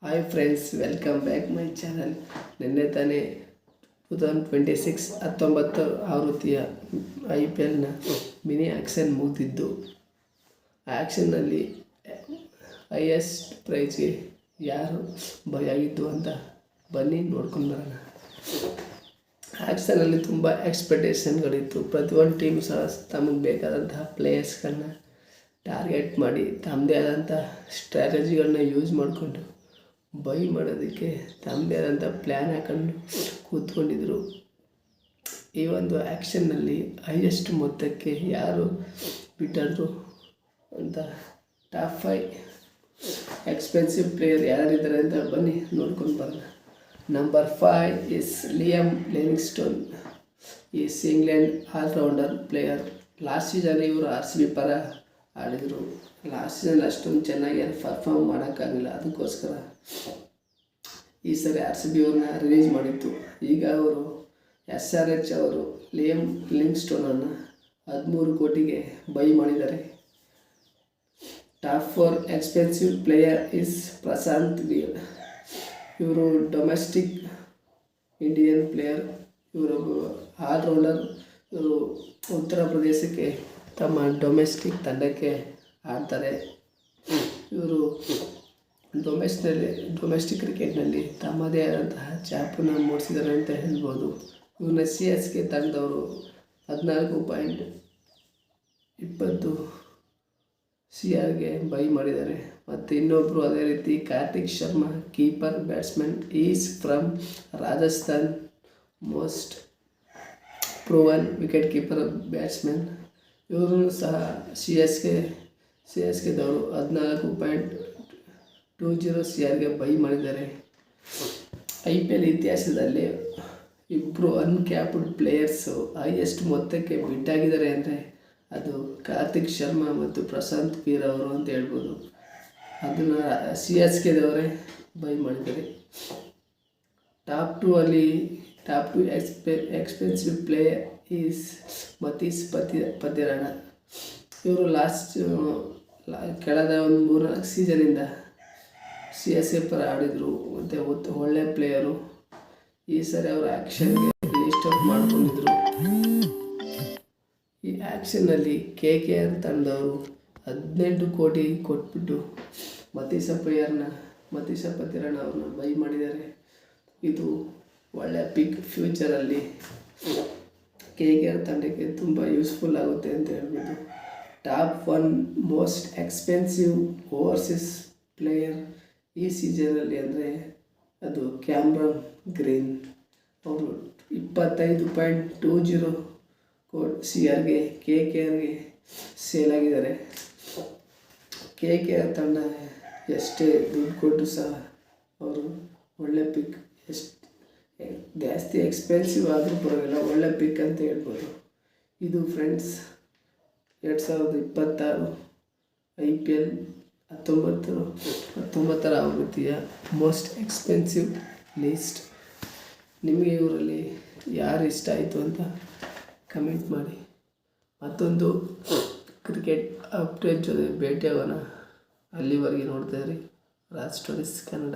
Hi friends, welcome back my channel. ನಿನ್ನೆ ತಾನೇ 2026 ಆವೃತ್ತಿಯ IPLನ ಮಿನಿ ಆ್ಯಕ್ಷನ್ ಮುಗಿದಿದ್ದು. ಆ ಆ್ಯಕ್ಷನ್ನಲ್ಲಿ ಹೈಯೆಸ್ಟ್ ಪ್ರೈಸ್ಗೆ ಯಾರು ಬೈ ಆಗಿದ್ದು ಅಂತ ಬನ್ನಿ ನೋಡ್ಕೊಂಡು ಬರೋಣ. ಆ್ಯಕ್ಷನಲ್ಲಿ ತುಂಬ ಎಕ್ಸ್ಪೆಕ್ಟೇಷನ್ಗಳಿತ್ತು. ಪ್ರತಿಯೊಂದು ಟೀಮ್ ಸಹ ತಮಗೆ ಬೇಕಾದಂತಹ ಪ್ಲೇಯರ್ಸ್ಗಳನ್ನ ಟಾರ್ಗೆಟ್ ಮಾಡಿ ತಮ್ಮದೇ ಆದಂಥ ಸ್ಟ್ರಾಟಜಿಗಳನ್ನ ಯೂಸ್ ಮಾಡಿಕೊಂಡು ಬೈ ಮಾಡೋದಕ್ಕೆ ತಮ್ಮದೇ ಆದಂಥ ಪ್ಲ್ಯಾನ್ ಹಾಕೊಂಡು ಕೂತ್ಕೊಂಡಿದ್ರು. ಈ ಒಂದು ಆ್ಯಕ್ಷನ್ನಲ್ಲಿ ಹೈಯೆಸ್ಟ್ ಮೊತ್ತಕ್ಕೆ ಯಾರು ಬಿಟ್ಟಾದ್ರು ಅಂತ ಟಾಪ್ 5 ಎಕ್ಸ್ಪೆನ್ಸಿವ್ ಪ್ಲೇಯರ್ ಯಾರಿದ್ದಾರೆ ಅಂತ ಬನ್ನಿ ನೋಡ್ಕೊಂಡು ಬರೋಣ. Number 5 is Liam Livingstone. Is England allrounder player. Last season ಇವರು RCB ಪರ ಆಡಿದರು. ಲಾಸ್ಟ್ ಸೀಸನ್ ಅಷ್ಟೊಂದು ಚೆನ್ನಾಗಿ ಪರ್ಫಾರ್ಮ್ ಮಾಡೋಕ್ಕಾಗಲಿಲ್ಲ. ಅದಕ್ಕೋಸ್ಕರ ಈ ಸರಿ RCB ಅವ್ರನ್ನ ರಿಲೀಸ್ ಮಾಡಿತ್ತು. ಈಗ ಅವರು SRH ಅವರು ಲಿಯಮ್ ಲಿವಿಂಗ್ಸ್ಟೋನನ್ನು 13 ಕೋಟಿಗೆ ಬೈ ಮಾಡಿದ್ದಾರೆ. Top 4 expensive player is Prashant Veer. ಇವರು ಡೊಮೆಸ್ಟಿಕ್ ಇಂಡಿಯನ್ ಪ್ಲೇಯರ್. ಇವರು ಆಲ್ರೌಂಡರ್. ಇವರು ಉತ್ತರ ಪ್ರದೇಶಕ್ಕೆ ತಮ್ಮ ಡೊಮೆಸ್ಟಿಕ್ ತಂಡಕ್ಕೆ ಆಡ್ತಾರೆ. ಇವರು ಡೊಮೆಸ್ಟಿಕ್ ಕ್ರಿಕೆಟ್ನಲ್ಲಿ ತಮ್ಮದೇ ಆದಂತಹ ಛಾಪನ್ನು ಮೂಡಿಸಿದ್ದಾರೆ ಅಂತ ಹೇಳ್ಬೋದು. ಇವ್ರನ್ನ CSK ತಂಡದವರು 14.20 CRಗೆ ಬೈ ಮಾಡಿದ್ದಾರೆ. ಮತ್ತು ಇನ್ನೊಬ್ಬರು ಅದೇ ರೀತಿ Karthik Sharma, keeper batsman, is from Rajasthan, most proven wicket keeper batsman. ಇವರು ಸಹ CSKದವರು 14.20 CRಗೆ ಬೈ ಮಾಡಿದ್ದಾರೆ. IPL ಇತಿಹಾಸದಲ್ಲಿ ಇಬ್ಬರು ಅನ್ಕ್ಯಾಪ್ಡ್ ಪ್ಲೇಯರ್ಸು ಹೈಯೆಸ್ಟ್ ಮೊತ್ತಕ್ಕೆ ಬಿಟ್ಟಾಗಿದ್ದಾರೆ ಅಂದರೆ ಅದು ಕಾರ್ತಿಕ್ ಶರ್ಮಾ ಮತ್ತು ಪ್ರಶಾಂತ್ ವೀರ್ ಅವರು ಅಂತ ಹೇಳ್ಬೋದು. ಅದನ್ನು CSKದವರೇ ಬೈ ಮಾಡಿದ್ದಾರೆ. Top 2 expensive player is Matheesha Pathirana. ಇವರು ಕಳೆದ ಒಂದು 3-4 ಸೀಸನಿಂದ CSK ಪರ ಆಡಿದರು ಮತ್ತು ಒಳ್ಳೆಯ ಪ್ಲೇಯರು. ಈ ಸರಿ ಅವರು ಆ್ಯಕ್ಷನ್ಗೆ ರಿಜಿಸ್ಟರ್ ಮಾಡ್ಕೊಂಡಿದ್ರು. ಈ ಆ್ಯಕ್ಷನ್ನಲ್ಲಿ KKR ತಂಡವರು 18 ಕೋಟಿ ಕೊಟ್ಬಿಟ್ಟು ಮತೀಶ್ ಪತಿರಾಣ ಅವ್ರನ್ನ ಬೈ ಮಾಡಿದ್ದಾರೆ. ಇದು ಒಳ್ಳೆಯ ಪಿಕ್. ಫ್ಯೂಚರಲ್ಲಿ KKR ತಂಡಕ್ಕೆ ತುಂಬ ಯೂಸ್ಫುಲ್ ಆಗುತ್ತೆ ಅಂತ ಹೇಳ್ಬೋದು. Top 1 most expensive overseas player ಈ ಸೀಸನಲ್ಲಿ ಅಂದರೆ ಅದು ಕ್ಯಾಮ್ರನ್ ಗ್ರೀನ್. ಅವರು 25.20 CRಗೆ KKRಗೆ ಸೇಲ್ ಆಗಿದ್ದಾರೆ. KKR ತಂಡ ಎಷ್ಟೇ ದುಡ್ಡು ಕೊಟ್ಟು ಸಹ ಅವರು ಒಳ್ಳೆ ಪಿಕ್. ಜಾಸ್ತಿ ಎಕ್ಸ್ಪೆನ್ಸಿವ್ ಆದರೂ ಪರವಾಗಿಲ್ಲ, ಒಳ್ಳೆ ಪಿಕ್ ಅಂತ ಹೇಳ್ಬೋದು. ಇದು ಫ್ರೆಂಡ್ಸ್ 2026 IPL 19ರ ಆವೃತ್ತಿಯ ಮೋಸ್ಟ್ ಎಕ್ಸ್ಪೆನ್ಸಿವ್ ಲಿಸ್ಟ್. ನಿಮಗೆ ಇವರಲ್ಲಿ ಯಾರು ಇಷ್ಟ ಆಯಿತು ಅಂತ ಕಮೆಂಟ್ ಮಾಡಿ. ಮತ್ತೊಂದು ಕ್ರಿಕೆಟ್ ಅಪ್ಡೇಟ್ ಜೊತೆ ಭೇಟಿಯಾಗೋಣ. ಅಲ್ಲಿವರೆಗೆ ನೋಡ್ತಾ ಇರಿ ರಾಜ್ ಸ್ಟೋರೀಸ್ ಕನ್ನಡ.